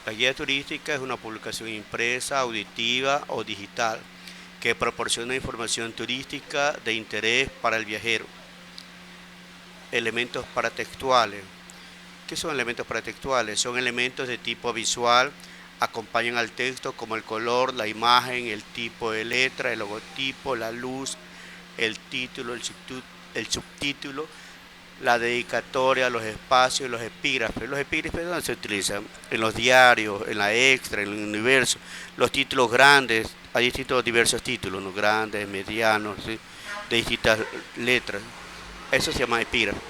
La guía turística es una publicación impresa, auditiva o digital que proporciona información turística de interés para el viajero. Elementos paratextuales. ¿Qué son elementos paratextuales? Son elementos de tipo visual, acompañan al texto como el color, la imagen, el tipo de letra, el logotipo, la luz, el título, el subtítulo, la dedicatoria, los espacios, los epígrafes. Los epígrafes, ¿dónde se utilizan? En los diarios, en la extra, en el universo. Los títulos grandes, hay diversos títulos, ¿no? Grandes, medianos, ¿sí? De distintas letras. Eso se llama epígrafe.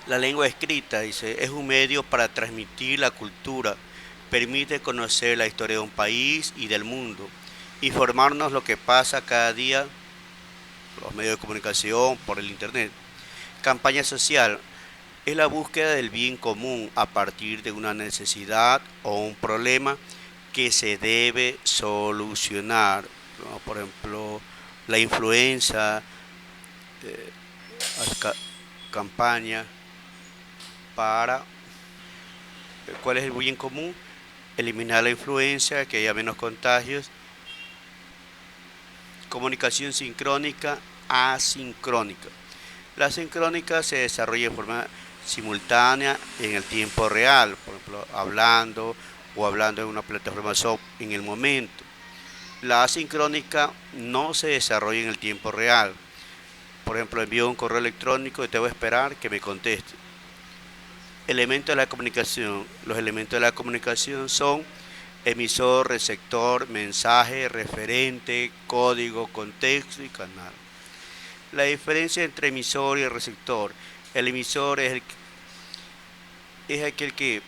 La lengua escrita, dice, es un medio para transmitir la cultura, permite conocer la historia de un país y del mundo, informarnos lo que pasa cada día, los medios de comunicación, por el internet. Campaña social es la búsqueda del bien común a partir de una necesidad o un problema que se debe solucionar, ¿no? Por ejemplo, la influenza, eh, campaña para cuál es el bien común, eliminar la influencia, que haya menos contagios, comunicación sincrónica, asincrónica. La sincrónica se desarrolla de forma simultánea en el tiempo real, por ejemplo, hablando o hablando en una plataforma en el momento. La asincrónica no se desarrolla en el tiempo real. Por ejemplo, envío un correo electrónico y debo esperar que me conteste. Elementos de la comunicación. Los elementos de la comunicación son emisor, receptor, mensaje, referente, código, contexto y canal. La diferencia entre emisor y receptor. El emisor es aquel que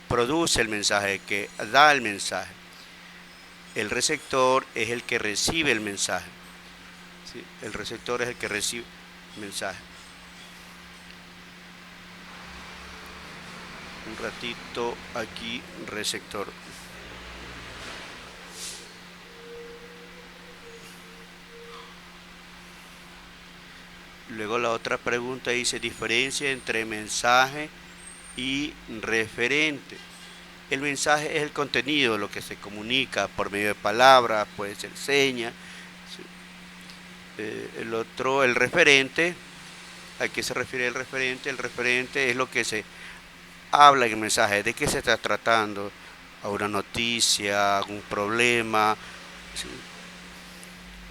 produce el mensaje, que da el mensaje. El receptor es el que recibe el mensaje. ¿Sí? El receptor es el que recibe el mensaje. Un ratito aquí, receptor. Luego la otra pregunta dice diferencia entre mensaje y referente. El mensaje es el contenido, lo que se comunica por medio de palabras, puede ser señas. ¿Sí? El otro, el referente, ¿a qué se refiere el referente? El referente es lo que se habla en el mensaje, de qué se está tratando, a una noticia, algún problema, ¿sí?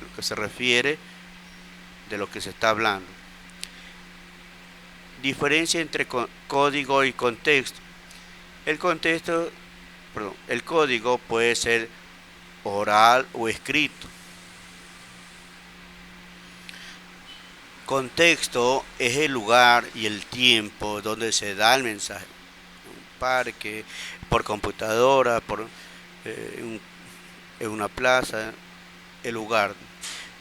Lo que se refiere de lo que se está hablando. Diferencia entre código y contexto. El contexto, perdón, el código puede ser oral o escrito. Contexto es el lugar y el tiempo donde se da el mensaje. Un parque, por computadora, en una plaza, el lugar.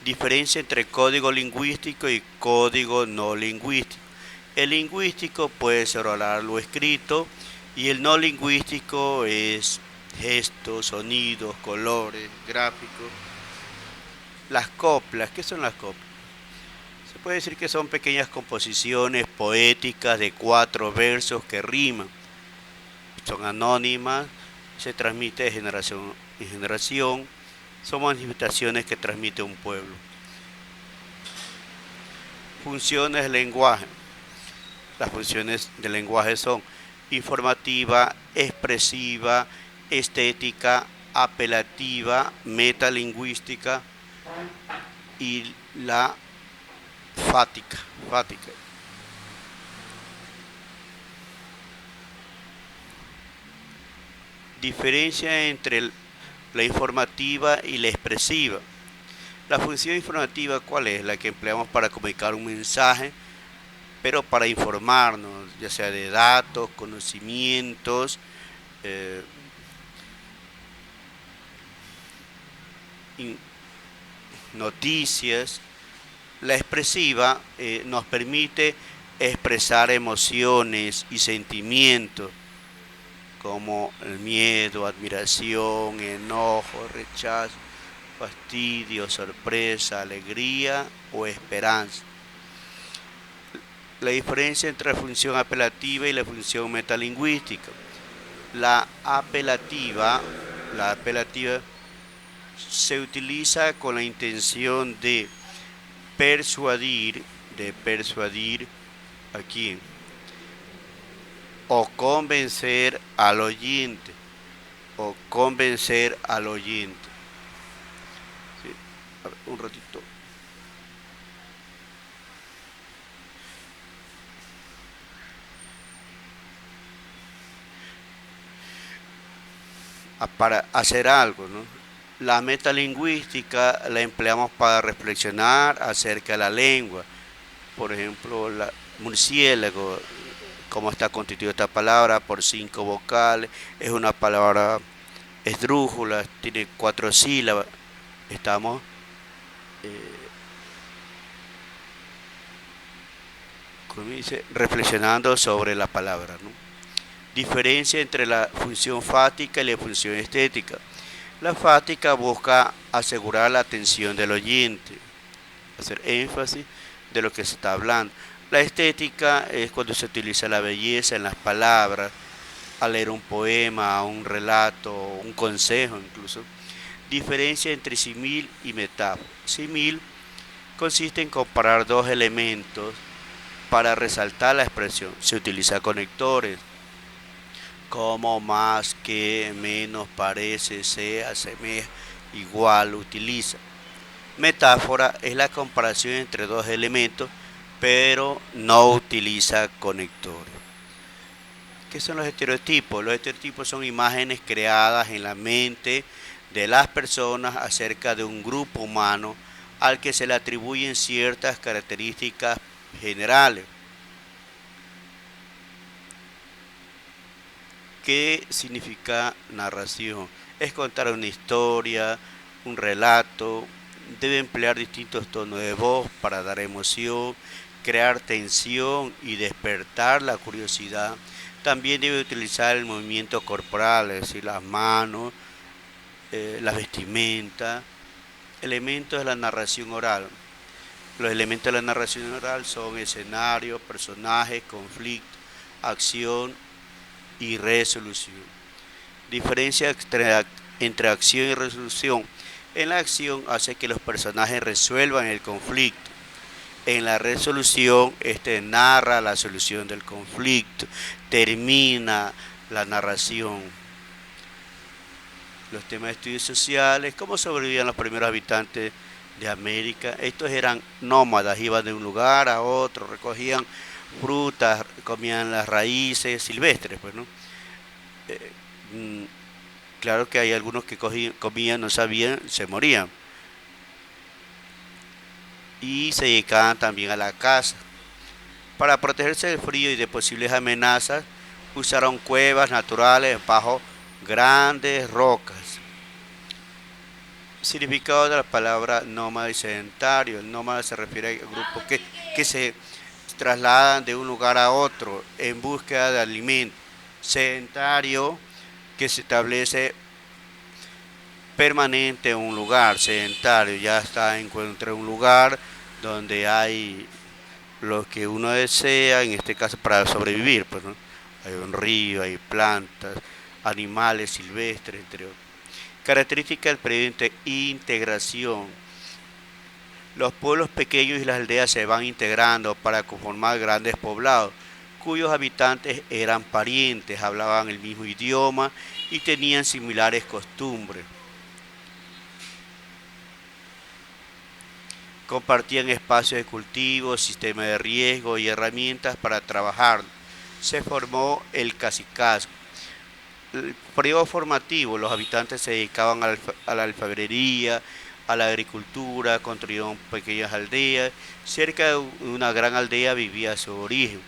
Diferencia entre código lingüístico y código no lingüístico. El lingüístico puede ser oral o escrito y el no lingüístico es gestos, sonidos, colores, gráficos. Las coplas, ¿qué son las coplas? Se puede decir que son pequeñas composiciones poéticas de 4 versos que riman. Son anónimas, se transmite de generación en generación, son manifestaciones que transmite un pueblo. Funciones del lenguaje. Las funciones del lenguaje son informativa, expresiva, estética, apelativa, metalingüística y la fática. Diferencia entre la informativa y la expresiva. La función informativa, ¿cuál es? La que empleamos para comunicar un mensaje, pero para informarnos, ya sea de datos, conocimientos, eh, noticias. La expresiva nos permite expresar emociones y sentimientos como el miedo, admiración, enojo, rechazo, fastidio, sorpresa, alegría o esperanza. La diferencia entre la función apelativa y la función metalingüística. La apelativa, la apelativa se utiliza con la intención persuadir, de persuadir a quién, o convencer al oyente, o convencer al oyente. Sí, a ver, un ratito. Para hacer algo, ¿no? La metalingüística la empleamos para reflexionar acerca de la lengua. Por ejemplo, murciélago, cómo está constituida esta palabra, por 5 vocales, es una palabra esdrújula, tiene 4 sílabas. Estamos eh, como dice, reflexionando sobre la palabra, ¿no? Diferencia entre la función fática y la función estética. La fática busca asegurar la atención del oyente, hacer énfasis de lo que se está hablando. La estética es cuando se utiliza la belleza en las palabras, al leer un poema, un relato, un consejo incluso. Diferencia entre simil y metáfora. Simil consiste en comparar dos elementos para resaltar la expresión. Se utiliza conectores como más, que, menos, parece, se, asemeja, igual, utiliza. Metáfora es la comparación entre dos elementos, pero no utiliza conectores. ¿Qué son los estereotipos? Los estereotipos son imágenes creadas en la mente de las personas acerca de un grupo humano al que se le atribuyen ciertas características generales. ¿Qué significa narración? Es contar una historia, un relato, debe emplear distintos tonos de voz para dar emoción, crear tensión y despertar la curiosidad. También debe utilizar el movimiento corporal, es decir, las manos, la vestimenta, elementos de la narración oral. Los elementos de la narración oral son escenario, personajes, conflicto, acción y resolución. Diferencia entre acción y resolución. En la acción hace que los personajes resuelvan el conflicto. En la resolución, este narra la solución del conflicto, termina la narración. Los temas de estudios sociales, cómo sobrevivían los primeros habitantes de América. Estos eran nómadas, iban de un lugar a otro, recogían frutas, comían las raíces silvestres, pues, ¿no? Eh, mm, claro que hay algunos que comían, no sabían, se morían. Y se dedicaban también a la caza. Para protegerse del frío y de posibles amenazas, usaron cuevas naturales bajo grandes rocas. Significado de la palabra nómada y sedentario. El nómada se refiere a grupos que se trasladan de un lugar a otro en búsqueda de alimento. Sedentario, que se establece permanente en un lugar. Sedentario, ya está encuentra un lugar donde hay lo que uno desea, en este caso para sobrevivir, pues, ¿no? Hay un río, hay plantas, animales silvestres, entre otros. Característica del periodo de integración. Los pueblos pequeños y las aldeas se van integrando para conformar grandes poblados, cuyos habitantes eran parientes, hablaban el mismo idioma y tenían similares costumbres. Compartían espacios de cultivo, sistemas de riego y herramientas para trabajar. Se formó el cacicazgo. El periodo formativo, los habitantes se dedicaban a la alfarería, a la agricultura, construyeron pequeñas aldeas. Cerca de una gran aldea vivía su origen.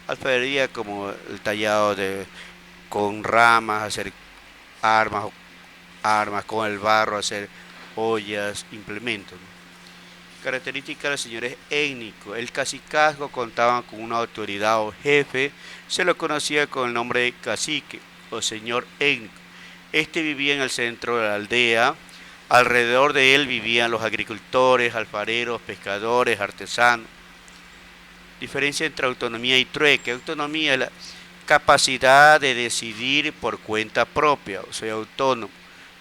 Alfarería como el tallado con ramas, hacer armas, armas con el barro, hacer ollas, implementos, ¿no? Característica de los señores étnicos. El cacicazgo contaba con una autoridad o jefe, se lo conocía con el nombre de cacique o señor étnico. Este vivía en el centro de la aldea, alrededor de él vivían los agricultores, alfareros, pescadores, artesanos. Diferencia entre autonomía y trueque. Autonomía es Capacidad de decidir por cuenta propia, o sea, autónomo.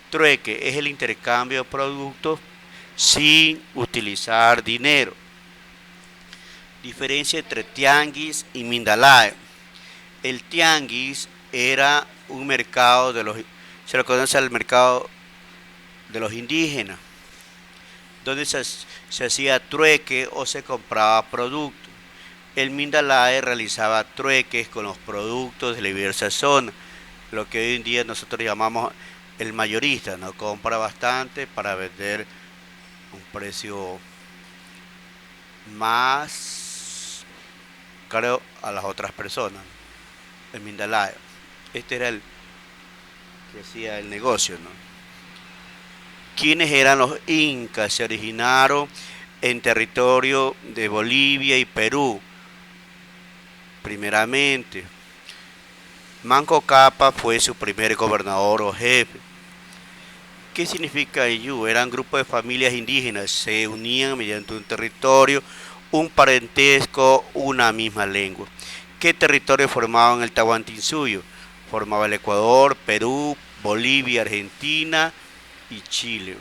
Trueque es el intercambio de productos sin utilizar dinero. Diferencia entre tianguis y mindalae. El tianguis era un mercado se lo conoce al mercado de los indígenas, donde se hacía trueque o se compraba productos. El Mindalae realizaba trueques con los productos de diversas zonas, lo que hoy en día nosotros llamamos el mayorista, ¿no? Compra bastante para vender un precio más caro a las otras personas. El Mindalae. Este era el que hacía el negocio, ¿no? ¿Quiénes eran los incas? Se originaron en territorio de Bolivia y Perú. Primeramente, Manco Cápac fue su primer gobernador o jefe. ¿Qué significa Ayllu? Eran grupos de familias indígenas, se unían mediante un territorio, un parentesco, una misma lengua. ¿Qué territorio formaban el Tahuantinsuyo? Formaba el Ecuador, Perú, Bolivia, Argentina y Chile.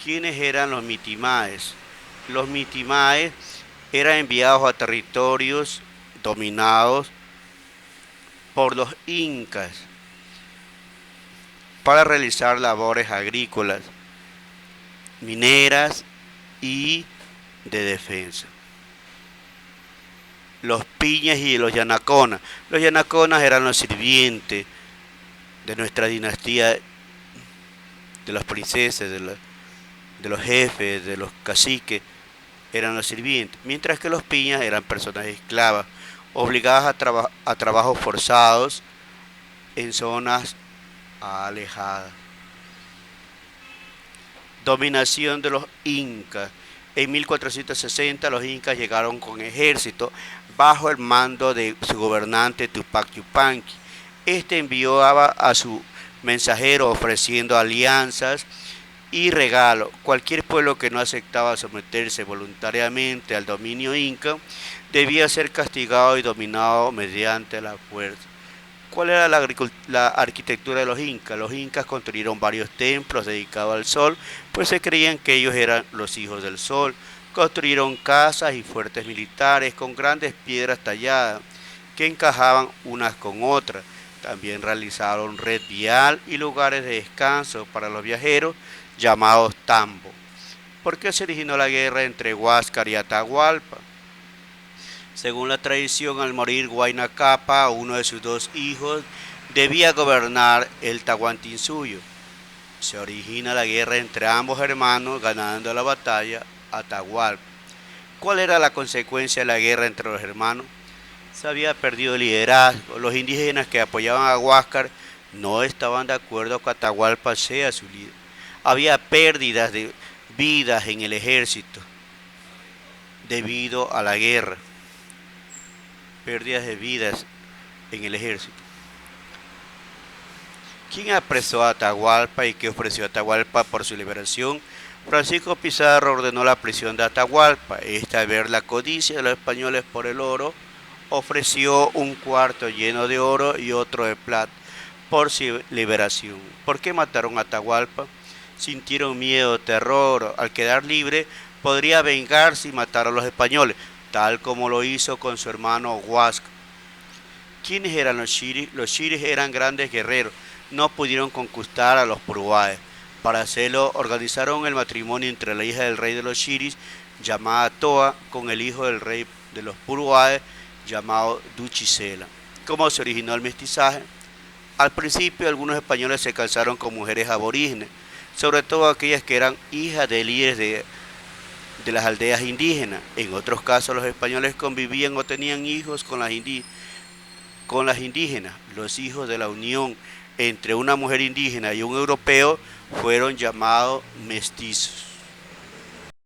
¿Quiénes eran los mitimaes? Los mitimaes eran enviados a territorios dominados por los incas para realizar labores agrícolas, mineras y de defensa. Los piñas y los yanaconas. Los yanaconas eran los sirvientes de nuestra dinastía, de las princesas, de los jefes, de los caciques, eran los sirvientes, mientras que los piñas eran personas esclavas, obligadas a trabajos forzados en zonas alejadas. Dominación de los incas. En 1460 los incas llegaron con ejército bajo el mando de su gobernante Tupac Yupanqui. Este enviaba a su mensajero ofreciendo alianzas y regalos. Cualquier pueblo que no aceptaba someterse voluntariamente al dominio inca debía ser castigado y dominado mediante la fuerza. ¿Cuál era la arquitectura de los incas? Los incas construyeron varios templos dedicados al sol, pues se creían que ellos eran los hijos del sol. Construyeron casas y fuertes militares con grandes piedras talladas que encajaban unas con otras. También realizaron red vial y lugares de descanso para los viajeros llamados tambo. ¿Por qué se originó la guerra entre Huáscar y Atahualpa? Según la tradición, al morir Huayna Cápac, uno de sus dos hijos debía gobernar el Tahuantinsuyo. Se origina la guerra entre ambos hermanos, ganando la batalla Atahualpa. ¿Cuál era la consecuencia de la guerra entre los hermanos? Se había perdido el liderazgo. Los indígenas que apoyaban a Huáscar no estaban de acuerdo con que Atahualpa sea su líder. Había pérdidas de vidas en el ejército debido a la guerra. Pérdidas de vidas en el ejército. ¿Quién apresó a Atahualpa y qué ofreció a Atahualpa por su liberación? Francisco Pizarro ordenó la prisión de Atahualpa. Esta, al ver la codicia de los españoles por el oro, ofreció un cuarto lleno de oro y otro de plata por su liberación. ¿Por qué mataron a Atahualpa? Sintieron miedo, terror. Al quedar libre, podría vengarse y matar a los españoles, tal como lo hizo con su hermano Huáscar. ¿Quiénes eran los xiris? Los xiris eran grandes guerreros, no pudieron conquistar a los puruáes. Para hacerlo, organizaron el matrimonio entre la hija del rey de los xiris, llamada Toa, con el hijo del rey de los puruáes, llamado Duchicela. ¿Cómo se originó el mestizaje? Al principio, algunos españoles se casaron con mujeres aborígenes, sobre todo aquellas que eran hijas de líderes de las aldeas indígenas. En otros casos, los españoles convivían o tenían hijos con las indígenas. Los hijos de la unión entre una mujer indígena y un europeo fueron llamados mestizos.